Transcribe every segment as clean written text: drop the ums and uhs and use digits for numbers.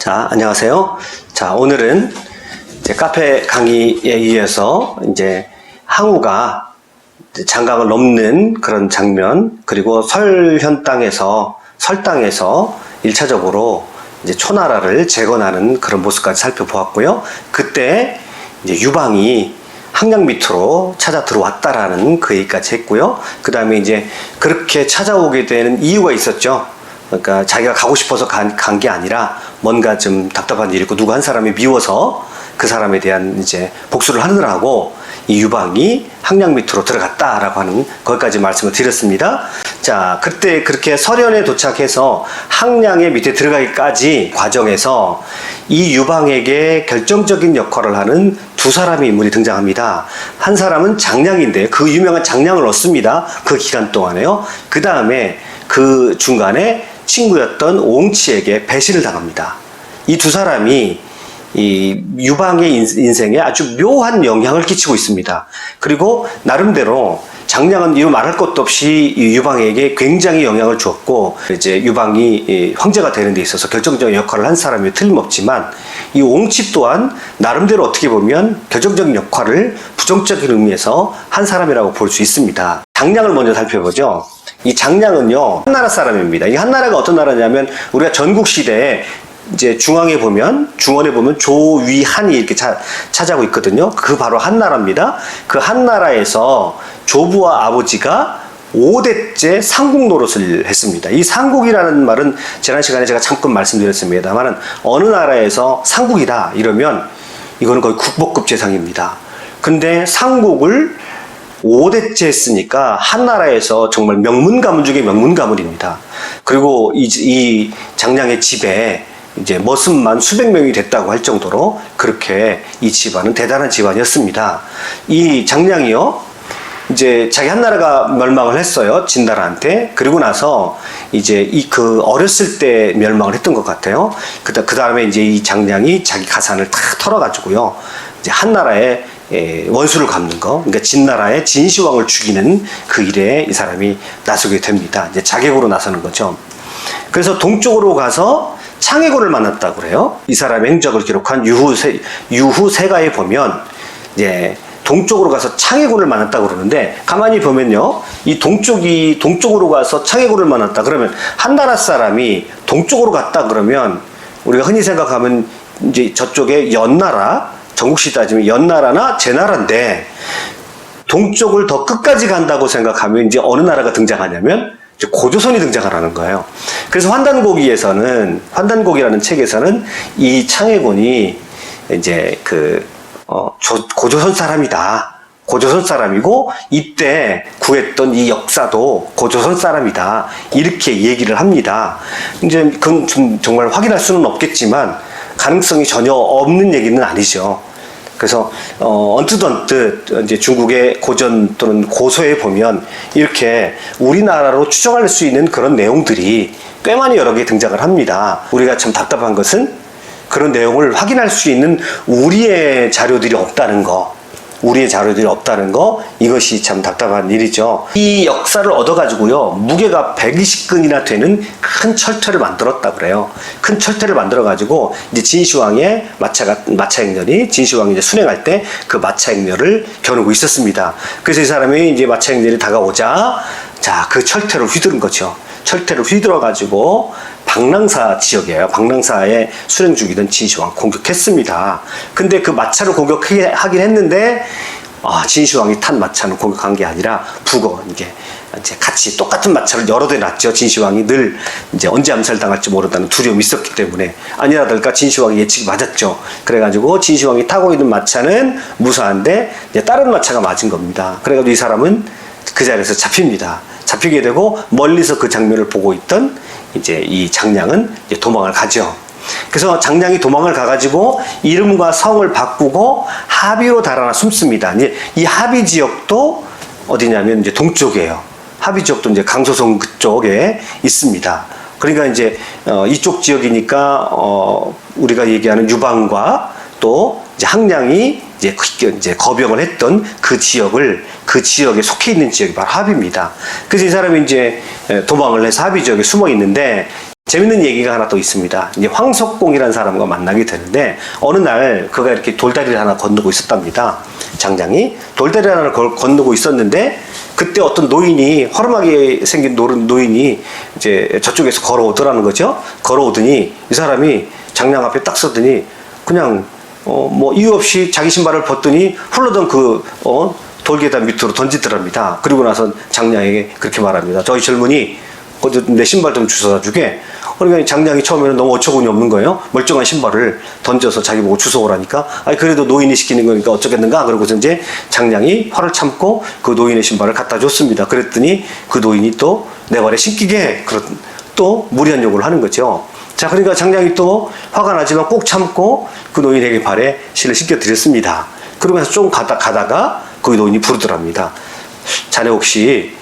자, 안녕하세요. 자, 오늘은 이제 카페 강의에 의해서 이제 항우가 장강을 넘는 그런 장면, 그리고 설땅에서 1차적으로 이제 초나라를 재건하는 그런 모습까지 살펴보았고요. 그때 이제 유방이 항량 밑으로 찾아 들어왔다라는 그 얘기까지 했고요. 그 다음에 이제 그렇게 찾아오게 되는 이유가 있었죠. 그러니까 자기가 가고 싶어서 간 게 아니라 뭔가 좀 답답한 일이 있고 누구 한 사람이 미워서 그 사람에 대한 이제 복수를 하느라고 이 유방이 항량 밑으로 들어갔다라고 하는 거기까지 말씀을 드렸습니다. 자, 그때 그렇게 설현에 도착해서 항량의 밑에 들어가기까지 과정에서 이 유방에게 결정적인 역할을 하는 두 사람의 인물이 등장합니다. 한 사람은 장량인데 그 유명한 장량을 얻습니다. 그 기간 동안에요. 그 다음에 그 중간에 친구였던 옹치에게 배신을 당합니다. 이 두 사람이 이 유방의 인생에 아주 묘한 영향을 끼치고 있습니다. 그리고 나름대로 장량은 이루 말할 것도 없이 이 유방에게 굉장히 영향을 주었고, 이제 유방이 황제가 되는 데 있어서 결정적인 역할을 한 사람이 틀림없지만, 이 옹치 또한 나름대로 어떻게 보면 결정적인 역할을 부정적인 의미에서 한 사람이라고 볼 수 있습니다. 장량을 먼저 살펴보죠. 이 장량은요, 한나라 사람입니다. 이 한나라가 어떤 나라냐면, 우리가 전국시대에 이제 중원에 보면 조위한이 이렇게 차지하고 있거든요. 그 바로 한나라입니다. 그 한나라에서 조부와 아버지가 5대째 상국 노릇을 했습니다. 이 상국이라는 말은 지난 시간에 제가 잠깐 말씀드렸습니다만, 어느 나라에서 상국이다 이러면 이거는 거의 국보급 재상입니다. 근데 상국을 5대째 했으니까 한나라에서 정말 명문 가문 중에 명문 가문입니다. 그리고 이 장량의 집에 이제 머슴만 수백 명이 됐다고 할 정도로 그렇게 이 집안은 대단한 집안이었습니다. 이 장량이요, 이제 자기 한나라가 멸망을 했어요. 진나라한테. 그리고 나서 이제 그 어렸을 때 멸망을 했던 것 같아요. 그 다음에 이제 이 장량이 자기 가산을 다 털어가지고요, 이제 한나라에 원수를 갚는 거, 그러니까 진나라의 진시황을 죽이는 그 일에 이 사람이 나서게 됩니다. 이제 자객으로 나서는 거죠. 그래서 동쪽으로 가서 창해고를 만났다고 그래요. 이 사람의 행적을 기록한 유후세가에 보면 이제 동쪽으로 가서 창해고를 만났다고 그러는데, 가만히 보면요, 이 동쪽으로 가서 창해고를 만났다 그러면 한나라 사람이 동쪽으로 갔다 그러면 우리가 흔히 생각하면 이제 저쪽에 연나라, 전국시 따지면 연나라나 제나라인데, 동쪽을 더 끝까지 간다고 생각하면 이제 어느 나라가 등장하냐면 고조선이 등장하라는 거예요. 그래서 환단곡이라는 책에서는 이 창해군이 이제 고조선 사람이다. 고조선 사람이고 이때 구했던 이 역사도 고조선 사람이다. 이렇게 얘기를 합니다. 이제 그건 좀 정말 확인할 수는 없겠지만 가능성이 전혀 없는 얘기는 아니죠. 그래서 언뜻 이제 중국의 고전 또는 고서에 보면 이렇게 우리나라로 추정할 수 있는 그런 내용들이 꽤 많이 여러 개 등장을 합니다. 우리가 참 답답한 것은 그런 내용을 확인할 수 있는 우리의 자료들이 없다는 거, 이것이 참 답답한 일이죠. 이 역사를 얻어가지고요, 무게가 120근이나 되는 큰 철퇴를 만들었다 그래요. 큰 철퇴를 만들어가지고 이제 진시황의 마차행렬이 진시황이 이제 순행할 때 그 마차행렬을 겨누고 있었습니다. 그래서 이 사람이 이제 마차행렬이 다가오자, 자, 그 철퇴를 휘두른 거죠. 철퇴를 휘둘러가지고 방랑사 지역이에요. 방랑사에 수령 중이던 진시황 공격했습니다. 근데 그 마차를 공격하긴 했는데, 진시황이 탄 마차는 공격한 게 아니라 이제 같이 똑같은 마차를 여러 대 놨죠. 진시황이 늘 이제 언제 암살당할지 모른다는 두려움이 있었기 때문에, 아니나 다를까 진시황이 예측이 맞았죠. 그래가지고 진시황이 타고 있는 마차는 무사한데 이제 다른 마차가 맞은 겁니다. 그래가지고 이 사람은 그 자리에서 잡힙니다. 잡히게 되고 멀리서 그 장면을 보고 있던 이제 이 장량은 이제 도망을 가죠. 그래서 장량이 도망을 가가지고 이름과 성을 바꾸고 하비로 달아나 숨습니다. 이제 이 하비 지역도 어디냐면 이제 동쪽이에요. 하비 지역도 이제 강소성 그쪽에 있습니다. 그러니까 이제 이쪽 지역이니까 우리가 얘기하는 유방과 또 이제 항량이 이제 거병을 했던 그 지역에 속해 있는 지역이 바로 하비입니다. 그래서 이 사람이 이제 도망을 해서 하비 지역에 숨어 있는데, 재밌는 얘기가 하나 또 있습니다. 이제 황석공이라는 사람과 만나게 되는데 어느 날 그가 이렇게 돌다리를 하나 건너고 있었답니다. 장장이 돌다리를 하나 건너고 있었는데 그때 어떤 노인이 허름하게 생긴 노인이 이제 저쪽에서 걸어오더라는 거죠. 걸어오더니 이 사람이 장량 앞에 딱 서더니 그냥 뭐 이유 없이 자기 신발을 벗더니 흘러던 돌계단 밑으로 던지더랍니다. 그리고 나서 장량에게 그렇게 말합니다. 저희 젊은이 내 신발 좀 주워다 주게. 그러니까 장량이 처음에는 너무 어처구니 없는 거예요. 멀쩡한 신발을 던져서 자기 보고 주워오라니까. 아니 그래도 노인이 시키는 거니까 어쩌겠는가. 그러고서 이제 장량이 화를 참고 그 노인의 신발을 갖다 줬습니다. 그랬더니 그 노인이 또 내 발에 신기게 또 무리한 요구를 하는 거죠. 자, 그러니까 장량이 또 화가 나지만 꼭 참고 그 노인에게 발에 신을 신겨 드렸습니다. 그러면서 좀 가다가 그 노인이 부르더랍니다. 자네 혹시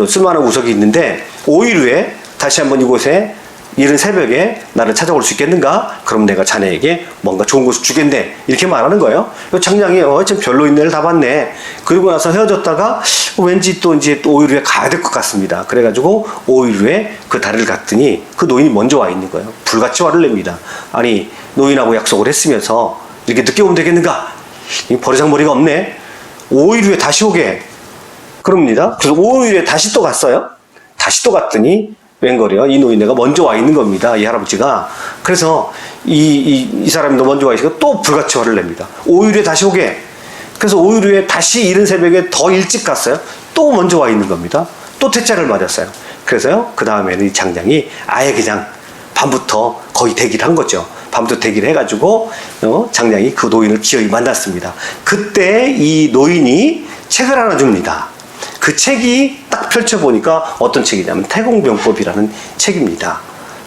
쓸만한 우석이 있는데 5일 후에 다시 한번 이곳에 이른 새벽에 나를 찾아올 수 있겠는가? 그럼 내가 자네에게 뭔가 좋은 것을 주겠네. 이렇게 말하는 거예요. 장량이 좀 별로인 애를 다 봤네. 그리고 나서 헤어졌다가 왠지 또 이제 5일 후에 가야 될 것 같습니다. 그래가지고 5일 후에 그 다리를 갔더니 그 노인이 먼저 와 있는 거예요. 불같이 화를 냅니다. 아니 노인하고 약속을 했으면서 이렇게 늦게 오면 되겠는가? 버리장머리가 없네. 5일 후에 다시 오게. 그럽니다. 그래서 5일 후에 다시 또 갔어요. 다시 또 갔더니 웬걸이요? 이 노인네가 먼저 와 있는 겁니다. 이 할아버지가. 그래서 이 사람이 너 먼저 와 있으니까 또 불같이 화를 냅니다. 5일 후에 다시 오게. 그래서 5일 후에 다시 이른 새벽에 더 일찍 갔어요. 또 먼저 와 있는 겁니다. 또 퇴짜를 맞았어요. 그래서요, 그 다음에는 이 장장이 아예 그냥 밤부터 거의 대기를 한 거죠. 밤부터 대기를 해가지고 장량이 그 노인을 기어이 만났습니다. 그때 이 노인이 책을 하나 줍니다. 그 책이 딱 펼쳐보니까 어떤 책이냐면 태공병법이라는 책입니다.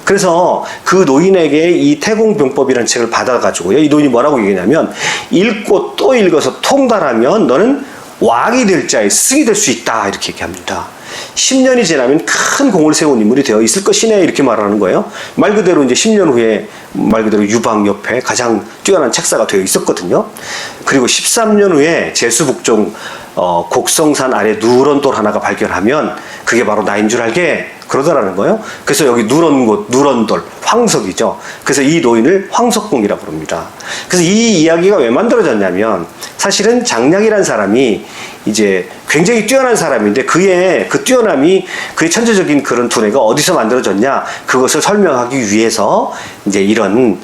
그래서 그 노인에게 이 태공병법이라는 책을 받아가지고요. 이 노인이 뭐라고 얘기냐면 읽고 또 읽어서 통달하면 너는 왕이 될 자의 스승이 될 수 있다. 이렇게 얘기합니다. 10년이 지나면 큰 공을 세운 인물이 되어 있을 것이네. 이렇게 말하는 거예요. 말 그대로 이제 10년 후에 말 그대로 유방 옆에 가장 뛰어난 책사가 되어 있었거든요. 그리고 13년 후에 제수북종 곡성산 아래 누런 돌 하나가 발견하면 그게 바로 나인 줄 알게 그러더라는 거예요. 그래서 여기 누런 곳, 누런 돌, 황석이죠. 그래서 이 노인을 황석공이라고 부릅니다. 그래서 이 이야기가 왜 만들어졌냐면 사실은 장량이라는 사람이 이제 굉장히 뛰어난 사람인데 그의 그 뛰어남이 그의 천재적인 그런 두뇌가 어디서 만들어졌냐 그것을 설명하기 위해서 이제 이런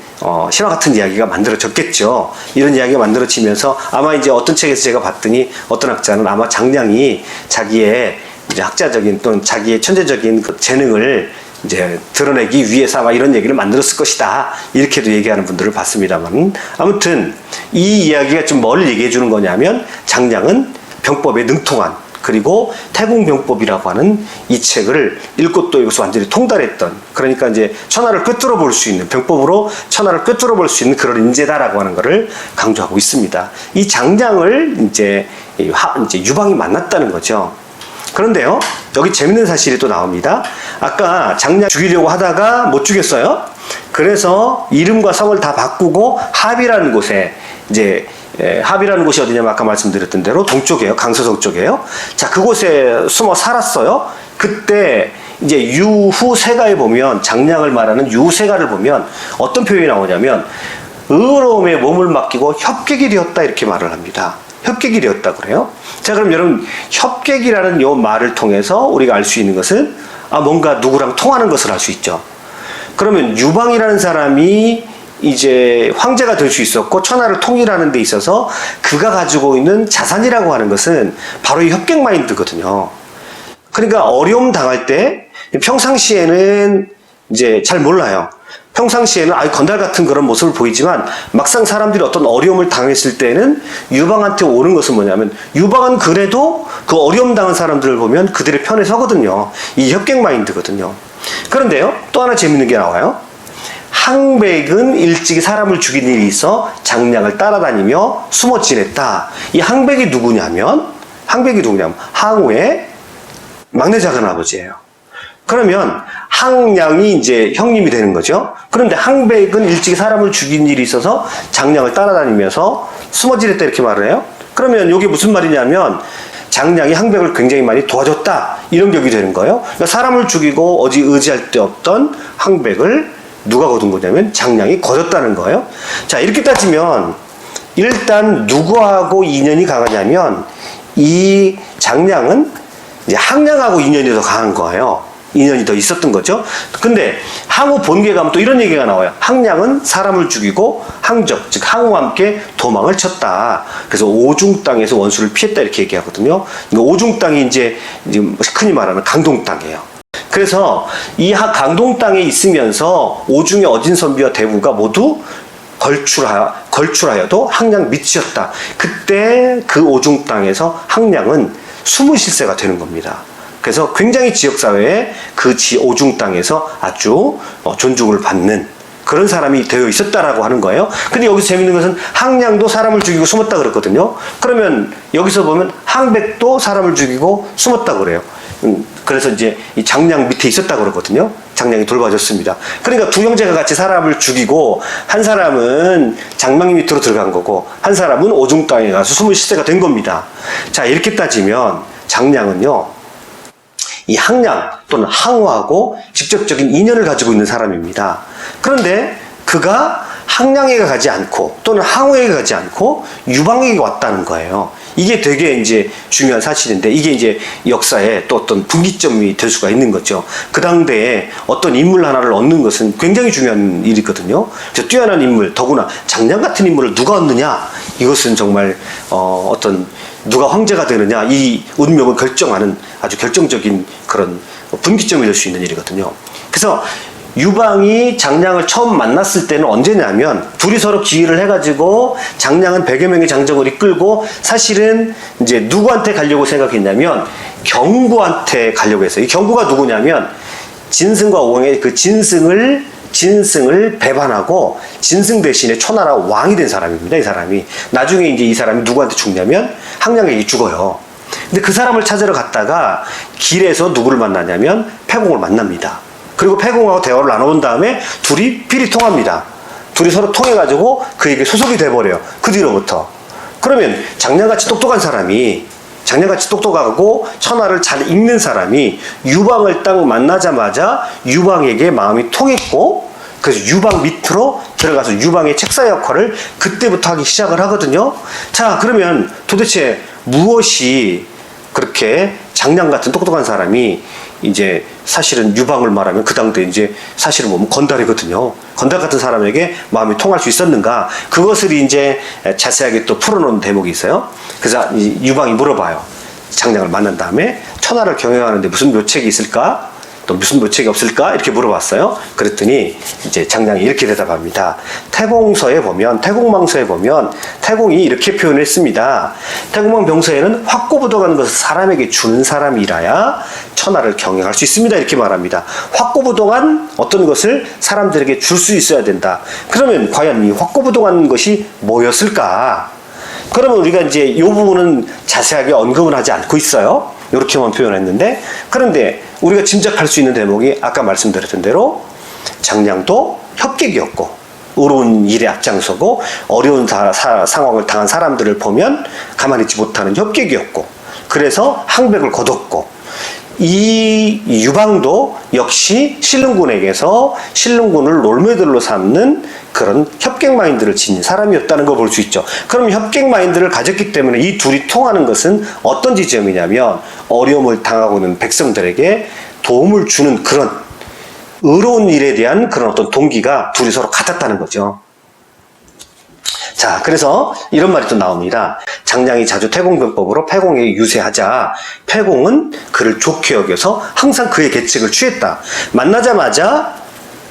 신화 같은 이야기가 만들어졌겠죠. 이런 이야기가 만들어지면서 아마 이제 어떤 책에서 제가 봤더니 어떤 학자는 아마 장량이 자기의 이제 학자적인 또는 자기의 천재적인 그 재능을 이제 드러내기 위해서 아마 이런 얘기를 만들었을 것이다. 이렇게도 얘기하는 분들을 봤습니다만 아무튼 이 이야기가 좀 뭘 얘기해 주는 거냐면 장량은 병법에 능통한 그리고 태공병법이라고 하는 이 책을 읽고 또 읽어서 완전히 통달했던 그러니까 이제 천하를 꿰뚫어 볼 수 있는 병법으로 천하를 꿰뚫어 볼 수 있는 그런 인재다라고 하는 것을 강조하고 있습니다. 이 장량을 이제 유방이 만났다는 거죠. 그런데요, 여기 재밌는 사실이 또 나옵니다. 아까 장량 죽이려고 하다가 못 죽였어요. 그래서 이름과 성을 다 바꾸고 합이라는 곳에 이제 합이라는 곳이 어디냐면 아까 말씀드렸던 대로 동쪽이에요. 강서성 쪽이에요. 자, 그곳에 숨어 살았어요. 그때 이제 유후세가에 보면 장량을 말하는 유세가를 보면 어떤 표현이 나오냐면 의로움에 몸을 맡기고 협객이 되었다 이렇게 말을 합니다. 협객이 되었다 그래요. 자, 그럼 여러분 협객이라는 요 말을 통해서 우리가 알 수 있는 것은 뭔가 누구랑 통하는 것을 알 수 있죠. 그러면 유방이라는 사람이 이제 황제가 될 수 있었고 천하를 통일하는 데 있어서 그가 가지고 있는 자산이라고 하는 것은 바로 이 협객 마인드거든요. 그러니까 어려움 당할 때 평상시에는 이제 잘 몰라요. 평상시에는 건달 같은 그런 모습을 보이지만 막상 사람들이 어떤 어려움을 당했을 때는 유방한테 오는 것은 뭐냐면 유방은 그래도 그 어려움 당한 사람들을 보면 그들의 편에 서거든요. 이 협객 마인드거든요. 그런데요, 또 하나 재밌는 게 나와요. 항백은 일찍이 사람을 죽인 일이 있어 장량을 따라다니며 숨어 지냈다. 이 항백이 누구냐면 항우의 막내 작은 아버지예요. 그러면 항량이 이제 형님이 되는 거죠. 그런데 항백은 일찍이 사람을 죽인 일이 있어서 장량을 따라다니면서 숨어 지냈다 이렇게 말을 해요. 그러면 이게 무슨 말이냐면 장량이 항백을 굉장히 많이 도와줬다. 이런 격이 되는 거예요. 그러니까 사람을 죽이고 어디 의지할 데 없던 항백을 누가 거둔 거냐면 장량이 거뒀다는 거예요. 자, 이렇게 따지면 일단 누구하고 인연이 강하냐면 이 장량은 이제 항량하고 인연이 더 강한 거예요. 인연이 더 있었던 거죠. 근데 항우 본계에 가면 또 이런 얘기가 나와요. 항량은 사람을 죽이고 항적, 즉 항우와 함께 도망을 쳤다. 그래서 오중 땅에서 원수를 피했다 이렇게 얘기하거든요. 오중 땅이 이제 흔히 말하는 강동 땅이에요. 그래서 이 강동 땅에 있으면서 오중의 어진선비와 대부가 모두 걸출하여도 항량 밑이었다. 그때 그 오중 땅에서 항량은 숨은 실세가 되는 겁니다. 그래서 굉장히 지역사회에 그 오중 땅에서 아주 존중을 받는 그런 사람이 되어 있었다라고 하는 거예요. 근데 여기서 재밌는 것은 항량도 사람을 죽이고 숨었다 그랬거든요. 그러면 여기서 보면 항백도 사람을 죽이고 숨었다 그래요. 그래서 이제 이 장량 밑에 있었다 그러거든요. 장량이 돌봐줬습니다. 그러니까 두 형제가 같이 사람을 죽이고 한 사람은 장망 밑으로 들어간 거고 한 사람은 오중 땅에 가서 숨은 실세가 된 겁니다. 자, 이렇게 따지면 장량은요, 이 항량 또는 항우하고 직접적인 인연을 가지고 있는 사람입니다. 그런데 그가 항량에게 가지 않고 또는 항우에게 가지 않고 유방에게 왔다는 거예요. 이게 되게 이제 중요한 사실인데 이게 이제 역사에 또 어떤 분기점이 될 수가 있는 거죠. 그 당대에 어떤 인물 하나를 얻는 것은 굉장히 중요한 일이거든요. 그래서 뛰어난 인물, 더구나 장량 같은 인물을 누가 얻느냐, 이것은 정말 어떤 누가 황제가 되느냐, 이 운명을 결정하는 아주 결정적인 그런 분기점이 될 수 있는 일이거든요. 그래서 유방이 장량을 처음 만났을 때는 언제냐면 둘이 서로 기의를 해가지고 장량은 100여 명의 장정을 이끌고 사실은 이제 누구한테 가려고 생각했냐면 경구한테 가려고 했어요. 이 경구가 누구냐면 진승과 오왕의 그 진승을 배반하고 진승 대신에 초나라 왕이 된 사람입니다. 이 사람이 나중에 이제 이 사람이 누구한테 죽냐면 항량에게 죽어요. 근데 그 사람을 찾으러 갔다가 길에서 누구를 만나냐면 패공을 만납니다. 그리고 패공하고 대화를 나눠본 다음에 둘이 필이 통합니다. 둘이 서로 통해가지고 그에게 소속이 돼버려요. 그 뒤로부터. 그러면 장량같이 똑똑한 사람이, 장량같이 똑똑하고 천하를 잘 읽는 사람이 유방을 딱 만나자마자 유방에게 마음이 통했고, 그래서 유방 밑으로 들어가서 유방의 책사 역할을 그때부터 하기 시작을 하거든요. 자, 그러면 도대체 무엇이 그렇게 장량 같은 똑똑한 사람이 이제 사실은 유방을 말하면 그 당대 이제 사실은 뭐 건달이거든요. 건달 같은 사람에게 마음이 통할 수 있었는가? 그것을 이제 자세하게 또 풀어놓은 대목이 있어요. 그래서 유방이 물어봐요. 장량을 만난 다음에 천하를 경영하는데 무슨 묘책이 있을까? 또 무슨 묘책이 없을까? 이렇게 물어봤어요. 그랬더니 이제 장량이 이렇게 대답합니다. 태공서에 보면, 태공망서에 보면 태공이 이렇게 표현했습니다. 태공망 병서에는 확고부동한 것을 사람에게 주는 사람이라야 천하를 경영할 수 있습니다. 이렇게 말합니다. 확고부동한 어떤 것을 사람들에게 줄 수 있어야 된다. 그러면 과연 이 확고부동한 것이 뭐였을까? 그러면 우리가 이제 이 부분은 자세하게 언급은 하지 않고 있어요. 이렇게만 표현했는데, 그런데 우리가 짐작할 수 있는 대목이 아까 말씀드렸던 대로 장량도 협객이었고 의로운 일에 앞장서고 어려운 상황을 당한 사람들을 보면 가만히 있지 못하는 협객이었고, 그래서 항백을 거뒀고, 이 유방도 역시 신릉군에게서 신릉군을 롤모델로 삼는 그런 협객 마인드를 지닌 사람이었다는 걸 볼 수 있죠. 그럼 협객 마인드를 가졌기 때문에 이 둘이 통하는 것은 어떤 지점이냐면 어려움을 당하고 있는 백성들에게 도움을 주는 그런 의로운 일에 대한 그런 어떤 동기가 둘이 서로 같았다는 거죠. 자, 그래서 이런 말이 또 나옵니다. 장량이 자주 태공병법으로 패공에게 유세하자 패공은 그를 좋게 여겨서 항상 그의 계책을 취했다. 만나자마자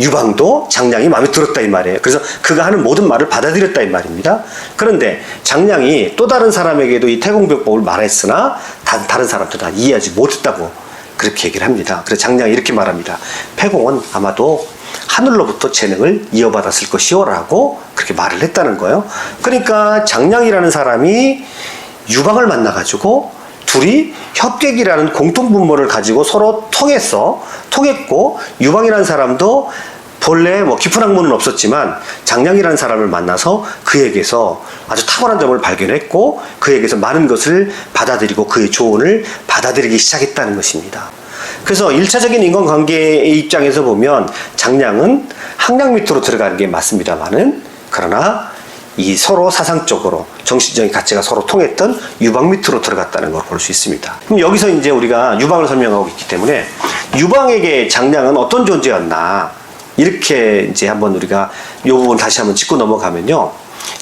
유방도 장량이 마음에 들었다 이 말이에요. 그래서 그가 하는 모든 말을 받아들였다 이 말입니다. 그런데 장량이 또 다른 사람에게도 이 태공병법을 말했으나 다른 사람들은 다 이해하지 못했다고 그렇게 얘기를 합니다. 그래서 장량이 이렇게 말합니다. 패공은 아마도 하늘로부터 재능을 이어받았을 것이요 라고 그렇게 말을 했다는 거예요. 그러니까 장량이라는 사람이 유방을 만나가지고 둘이 협객이라는 공통분모를 가지고 서로 통했고, 유방이라는 사람도 본래 뭐 깊은 학문은 없었지만 장량이라는 사람을 만나서 그에게서 아주 탁월한 점을 발견했고 그에게서 많은 것을 받아들이고 그의 조언을 받아들이기 시작했다는 것입니다. 그래서 1차적인 인간관계의 입장에서 보면 장량은 학량 밑으로 들어가는 게 맞습니다만은, 그러나 이 서로 사상적으로 정신적인 가치가 서로 통했던 유방 밑으로 들어갔다는 걸 볼 수 있습니다. 그럼 여기서 이제 우리가 유방을 설명하고 있기 때문에 유방에게 장량은 어떤 존재였나, 이렇게 이제 한번 우리가 이 부분 다시 한번 짚고 넘어가면요,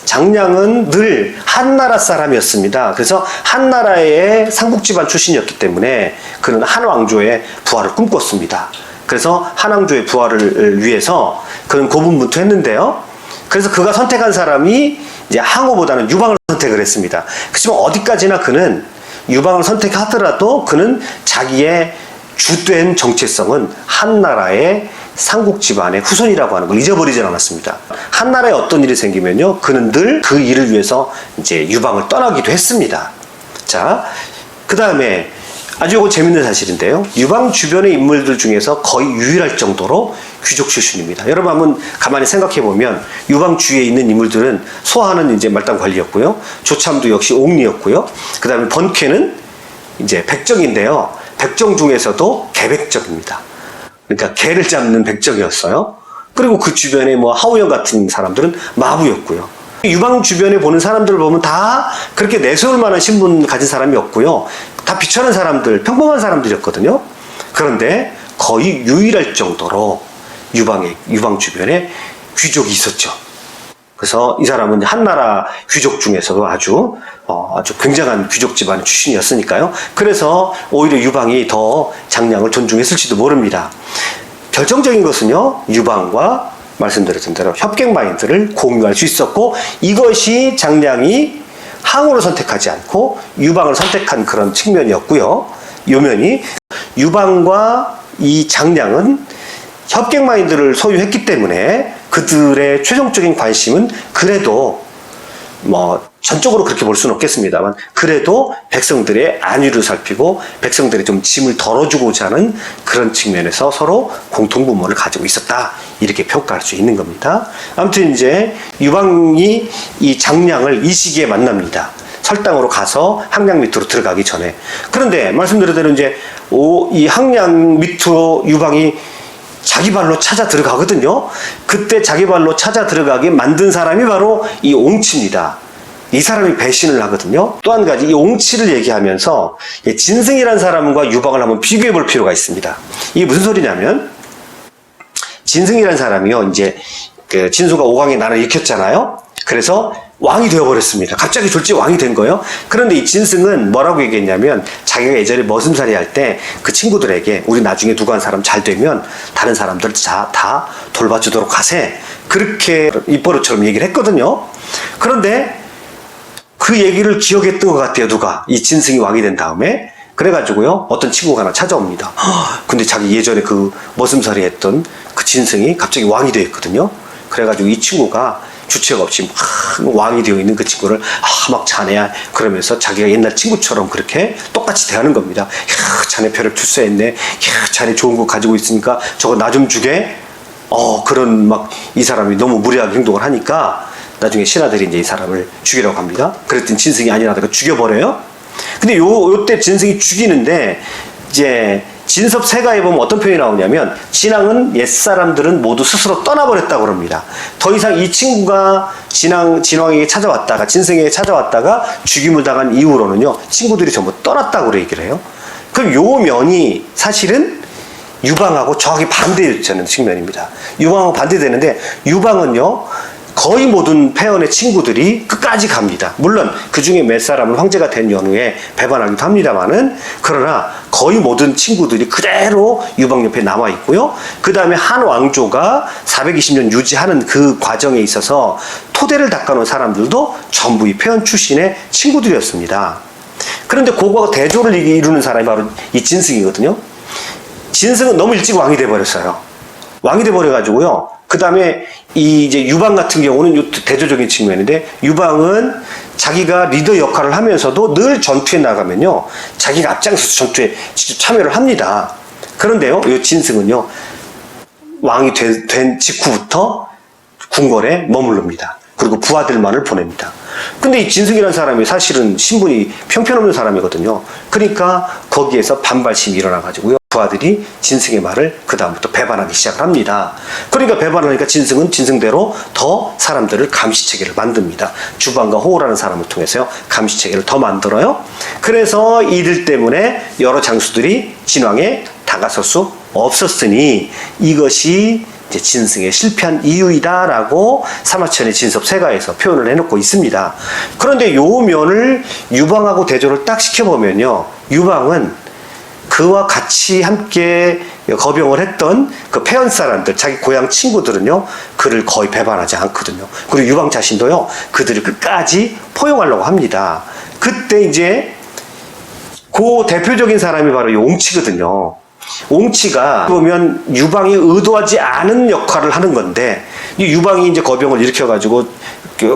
장량은 늘 한나라 사람이었습니다. 그래서 한나라의 삼국집안 출신이었기 때문에 그는 한왕조의 부활을 꿈꿨습니다. 그래서 한왕조의 부활을 위해서 그는 고군분투했는데요. 그래서 그가 선택한 사람이 이제 항우보다는 유방을 선택을 했습니다. 그렇지만 어디까지나 그는 유방을 선택하더라도 그는 자기의 주된 정체성은 한나라의 삼국 집안의 후손이라고 하는 걸 잊어버리지 않았습니다. 한나라에 어떤 일이 생기면요, 그는 늘 그 일을 위해서 이제 유방을 떠나기도 했습니다. 자, 그 다음에 아주 이거 재밌는 사실인데요. 유방 주변의 인물들 중에서 거의 유일할 정도로 귀족 출신입니다. 여러분 한번 가만히 생각해 보면 유방 주위에 있는 인물들은 소하는 이제 말단 관리였고요, 조참도 역시 옥리였고요, 그 다음에 번쾌는 이제 백정인데요. 백정 중에서도 개백정입니다. 그러니까 개를 잡는 백정이었어요. 그리고 그 주변에 뭐 하우영 같은 사람들은 마부였고요. 유방 주변에 보는 사람들을 보면 다 그렇게 내세울 만한 신분 가진 사람이 없고요, 다 비천한 사람들, 평범한 사람들이었거든요. 그런데 거의 유일할 정도로 유방 주변에 귀족이 있었죠. 그래서 이 사람은 한나라 귀족 중에서도 아주 굉장한 귀족 집안의 출신이었으니까요. 그래서 오히려 유방이 더 장량을 존중했을지도 모릅니다. 결정적인 것은요, 유방과 말씀드렸던 대로 협객 마인드를 공유할 수 있었고, 이것이 장량이 항우를 선택하지 않고 유방을 선택한 그런 측면이었고요. 요면이 유방과 이 장량은 협객 마인드를 소유했기 때문에 그들의 최종적인 관심은 그래도 뭐 전적으로 그렇게 볼 수는 없겠습니다만, 그래도 백성들의 안위를 살피고 백성들의 좀 짐을 덜어주고자 하는 그런 측면에서 서로 공통분모를 가지고 있었다, 이렇게 평가할 수 있는 겁니다. 아무튼 이제 유방이 이 장량을 이 시기에 만납니다. 설당으로 가서 항량 밑으로 들어가기 전에. 그런데 말씀드린 대로 이제 이 항량 밑으로 유방이 자기 발로 찾아 들어가거든요. 그때 자기 발로 찾아 들어가게 만든 사람이 바로 이 옹치입니다. 이 사람이 배신을 하거든요. 또 한 가지, 이 옹치를 얘기하면서 진승이라는 사람과 유방을 한번 비교해 볼 필요가 있습니다. 이게 무슨 소리냐면, 진승이라는 사람이요, 이제 그 진수가 5강에 나라를 일으켰잖아요. 그래서 왕이 되어버렸습니다. 갑자기 졸지 왕이 된 거예요. 그런데 이 진승은 뭐라고 얘기했냐면, 자기가 예전에 머슴살이 할 때 그 친구들에게 우리 나중에 누구 한 사람 잘 되면 다른 사람들 다 돌봐주도록 하세, 그렇게 입버릇처럼 얘기를 했거든요. 그런데 그 얘기를 기억했던 것 같아요, 누가. 이 진승이 왕이 된 다음에. 그래가지고요, 어떤 친구가 하나 찾아옵니다. 근데 자기 예전에 그 머슴살이 했던 그 진승이 갑자기 왕이 되어 있거든요. 그래가지고 이 친구가 주책 없이 막 왕이 되어 있는 그 친구를 막 자네야 그러면서 자기가 옛날 친구처럼 그렇게 똑같이 대하는 겁니다. 야, 자네 별을 출세했네. 야, 자네 좋은 거 가지고 있으니까 저거 나 좀 주게. 그런 막 이 사람이 너무 무례하게 행동을 하니까 나중에 신하들이 이제 이 사람을 죽이라고 합니다. 그랬더니 진승이 아니라다가 죽여버려요. 근데 요때 진승이 죽이는데, 이제 진섭세가에 보면 어떤 표현이 나오냐면, 진왕은 옛사람들은 모두 스스로 떠나버렸다고 합니다. 더 이상 이 친구가 진왕에게 찾아왔다가, 진승에게 찾아왔다가 죽임을 당한 이후로는요, 친구들이 전부 떠났다고 얘기를 해요. 그럼 요 면이 사실은 유방하고 정확히 반대되는 측면입니다. 유방하고 반대되는데, 유방은요, 거의 모든 폐원의 친구들이 끝까지 갑니다. 물론 그 중에 몇 사람은 황제가 된 연후에 배반하기도 합니다만은, 그러나 거의 모든 친구들이 그대로 유방 옆에 남아 있고요. 그 다음에 한 왕조가 420년 유지하는 그 과정에 있어서 토대를 닦아놓은 사람들도 전부 이 폐원 출신의 친구들이었습니다. 그런데 그거하고 대조를 이루는 사람이 바로 이 진승이거든요. 진승은 너무 일찍 왕이 돼버렸어요. 왕이 돼버려가지고요. 그 다음에 이제 유방 같은 경우는 대조적인 측면인데, 유방은 자기가 리더 역할을 하면서도 늘 전투에 나가면요, 자기가 앞장서서 전투에 직접 참여를 합니다. 그런데요, 이 진승은요, 왕이 된 직후부터 궁궐에 머무릅니다. 그리고 부하들만을 보냅니다. 근데 이 진승이라는 사람이 사실은 신분이 형편없는 사람이거든요. 그러니까 거기에서 반발심이 일어나가지고요. 부하들이 진승의 말을 그 다음부터 배반하기 시작을 합니다. 그러니까 배반하니까 진승은 진승대로 더 사람들을 감시체계를 만듭니다. 주방과 호우라는 사람을 통해서요. 감시체계를 더 만들어요. 그래서 이들 때문에 여러 장수들이 진왕에 다가설 수 없었으니 이것이 이제 진승의 실패한 이유이다라고 사마천의 진섭세가에서 표현을 해놓고 있습니다. 그런데 요 면을 유방하고 대조를 딱 시켜보면요. 유방은 그와 같이 함께 거병을 했던 그 폐연 사람들, 자기 고향 친구들은요, 그를 거의 배반하지 않거든요. 그리고 유방 자신도요, 그들을 끝까지 포용하려고 합니다. 그때 이제 그 대표적인 사람이 바로 이 옹치거든요. 옹치가 보면 유방이 의도하지 않은 역할을 하는 건데, 이 유방이 이제 거병을 일으켜가지고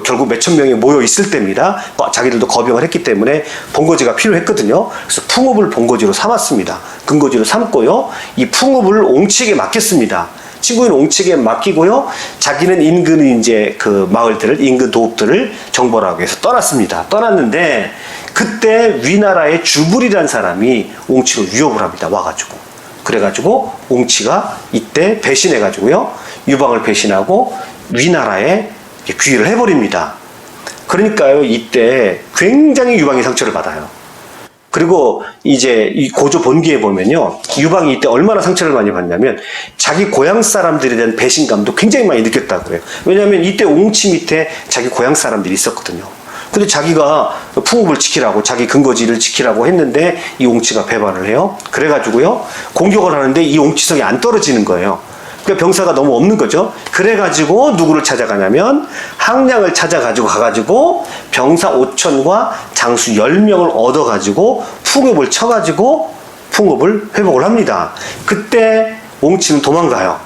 결국 몇천 명이 모여 있을 때입니다. 자기들도 거병을 했기 때문에 본거지가 필요했거든요. 그래서 풍읍을 본거지로 삼았습니다. 근거지로 삼고요. 이 풍읍을 옹치에게 맡겼습니다. 친구인 옹치에게 맡기고요. 자기는 인근 이제 그 마을들을, 인근 도읍들을 정벌하기 위해서 떠났습니다. 떠났는데 그때 위나라의 주불이라는 사람이 옹치로 위협을 합니다. 와가지고. 그래가지고 옹치가 이때 배신해가지고요. 유방을 배신하고 위나라에 귀의를 해버립니다. 그러니까요, 이때 굉장히 유방이 상처를 받아요. 그리고 이제 이 고조 본기에 보면요, 유방이 이때 얼마나 상처를 많이 받냐면 자기 고향 사람들에 대한 배신감도 굉장히 많이 느꼈다고 해요. 왜냐하면 이때 옹치 밑에 자기 고향 사람들이 있었거든요. 근데 자기가 풍읍을 지키라고, 자기 근거지를 지키라고 했는데 이 옹치가 배반을 해요. 그래가지고요, 공격을 하는데 이 옹치성이 안 떨어지는 거예요. 그러니까 병사가 너무 없는 거죠. 그래가지고 누구를 찾아가냐면 항량을 찾아가지고 가가지고 병사 5천과 장수 10명을 얻어가지고 풍읍을 쳐가지고 풍읍을 회복을 합니다. 그때 옹치는 도망가요.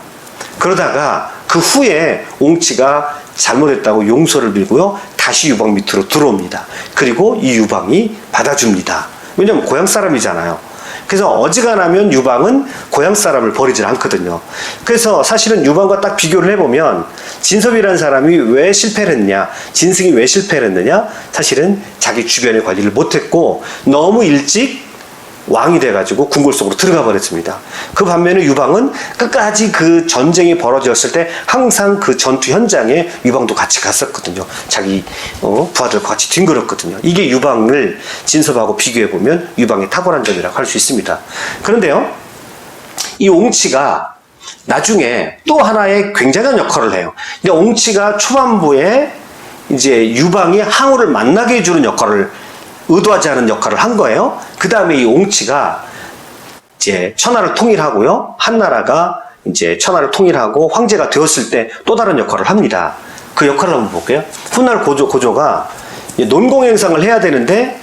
그러다가 그 후에 옹치가 잘못했다고 용서를 빌고요, 다시 유방 밑으로 들어옵니다. 그리고 이 유방이 받아줍니다. 왜냐면 고향 사람이잖아요. 그래서 어지간하면 유방은 고향 사람을 버리질 않거든요. 그래서 사실은 유방과 딱 비교를 해보면 진섭이라는 사람이 왜 실패를 했냐, 진승이 왜 실패를 했느냐, 사실은 자기 주변의 관리를 못했고 너무 일찍 왕이 돼가지고 궁궐 속으로 들어가 버렸습니다. 그 반면에 유방은 끝까지 그 전쟁이 벌어졌을 때 항상 그 전투 현장에 유방도 같이 갔었거든요. 자기 부하들과 같이 뒹굴었거든요. 이게 유방을 진섭하고 비교해보면 유방의 탁월한 점이라고 할 수 있습니다. 그런데요, 이 옹치가 나중에 또 하나의 굉장한 역할을 해요. 근데 옹치가 초반부에 이제 유방이 항우를 만나게 해주는 역할을, 의도하지 않은 역할을 한 거예요. 그 다음에 이 옹치가 이제 천하를 통일하고요, 한나라가 이제 천하를 통일하고 황제가 되었을 때 또 다른 역할을 합니다. 그 역할을 한번 볼게요. 훗날 고조가 논공행상을 해야 되는데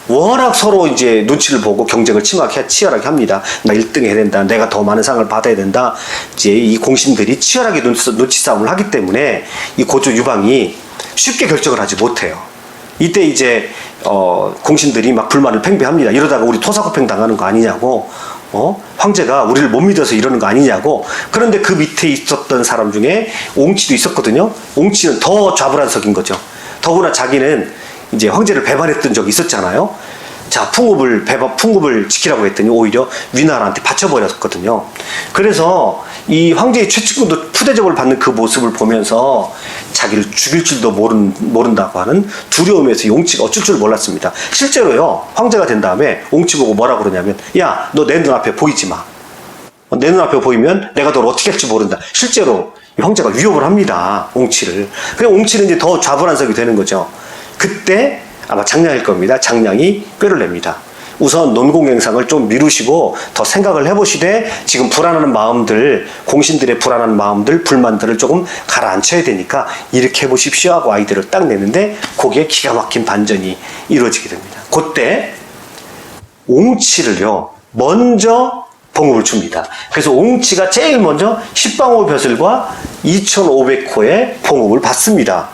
워낙 서로 이제 눈치를 보고 경쟁을 치열하게 합니다. 나 1등 해야 된다, 내가 더 많은 상을 받아야 된다. 이제 이 공신들이 치열하게 눈치 싸움을 하기 때문에 이 고조 유방이 쉽게 결정을 하지 못해요. 이때 이제 공신들이 막 불만을 팽배합니다. 이러다가 우리 토사구팽 당하는 거 아니냐고, 황제가 우리를 못 믿어서 이러는 거 아니냐고. 그런데 그 밑에 있었던 사람 중에 옹치도 있었거든요. 옹치는 더 좌불안석인 거죠. 더구나 자기는 이제 황제를 배반했던 적이 있었잖아요. 자, 풍읍을 지키라고 했더니 오히려 위나라한테 바쳐버렸거든요. 그래서 이 황제의 최측근도 푸대접을 받는 그 모습을 보면서 자기를 죽일 줄도 모른다고 하는 두려움에서 옹치가 어쩔 줄 몰랐습니다. 실제로요, 황제가 된 다음에 옹치 보고 뭐라 그러냐면, 야, 너 내 눈앞에 보이지 마. 내 눈앞에 보이면 내가 널 어떻게 할지 모른다. 실제로 황제가 위협을 합니다, 옹치를. 그래서 옹치는 이제 더 좌불안석이 되는 거죠. 그때 아마 장량일 겁니다. 장량이 꾀를 냅니다. 우선 논공행상을 좀 미루시고 더 생각을 해보시되 지금 불안한 마음들, 공신들의 불안한 마음들, 불만들을 조금 가라앉혀야 되니까 이렇게 해보십시오 하고 아이디어를 딱 내는데 거기에 기가 막힌 반전이 이루어지게 됩니다. 그때 옹치를요, 먼저 봉급을 줍니다. 그래서 옹치가 제일 먼저 10방호 벼슬과 2,500호의 봉급을 받습니다.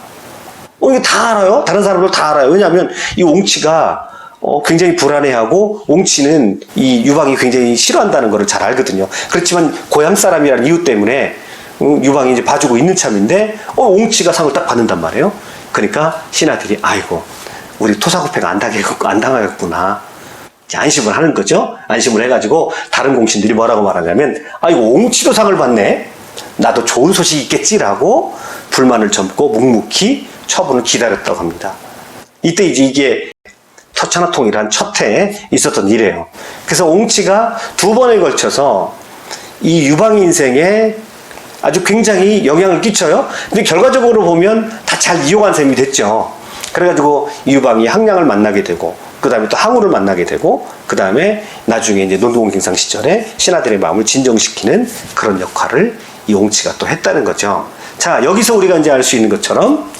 이거 다 알아요. 다른 사람들 다 알아요. 왜냐하면 이 옹치가 굉장히 불안해하고 옹치는 이 유방이 굉장히 싫어한다는 것을 잘 알거든요. 그렇지만 고향 사람이라는 이유 때문에 유방이 이제 봐주고 있는 참인데 옹치가 상을 딱 받는단 말이에요. 그러니까 신하들이 아이고 우리 토사구패가 안 당하겠구나. 이제 안심을 하는 거죠. 안심을 해가지고 다른 공신들이 뭐라고 말하냐면 아이고 옹치도 상을 받네. 나도 좋은 소식이 있겠지라고 불만을 접고 묵묵히 처분을 기다렸다고 합니다. 이때 이제 이게 터천하통이란 첫 해에 있었던 일이에요. 그래서 옹치가 두 번에 걸쳐서 이 유방 인생에 아주 굉장히 영향을 끼쳐요. 근데 결과적으로 보면 다 잘 이용한 셈이 됐죠. 그래가지고 이 유방이 항량을 만나게 되고, 그 다음에 또 항우를 만나게 되고, 그 다음에 나중에 이제 논두공경상 시절에 신하들의 마음을 진정시키는 그런 역할을 이 옹치가 또 했다는 거죠. 자, 여기서 우리가 이제 알 수 있는 것처럼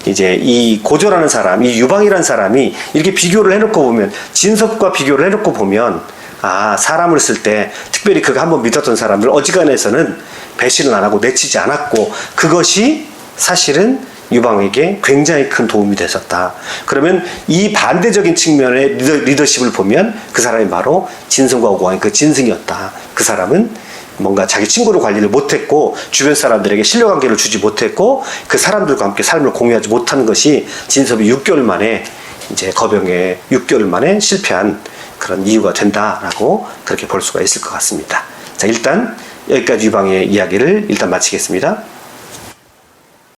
이제 이 고조라는 사람, 이 유방이라는 사람이 이렇게 비교를 해놓고 보면, 진섭과 비교를 해놓고 보면, 아, 사람을 쓸 때 특별히 그가 한번 믿었던 사람들 어지간해서는 배신을 안 하고 내치지 않았고, 그것이 사실은 유방에게 굉장히 큰 도움이 됐었다. 그러면 이 반대적인 측면의 리더십을 보면 그 사람이 바로 진승과 오공왕의 그 진승이었다. 그 사람은 뭔가 자기 친구를 관리를 못했고 주변 사람들에게 신뢰관계를 주지 못했고 그 사람들과 함께 삶을 공유하지 못한 것이 진섭이 6개월 만에 이제 거병에 6개월 만에 실패한 그런 이유가 된다라고 그렇게 볼 수가 있을 것 같습니다. 자, 일단 여기까지 유방의 이야기를 일단 마치겠습니다.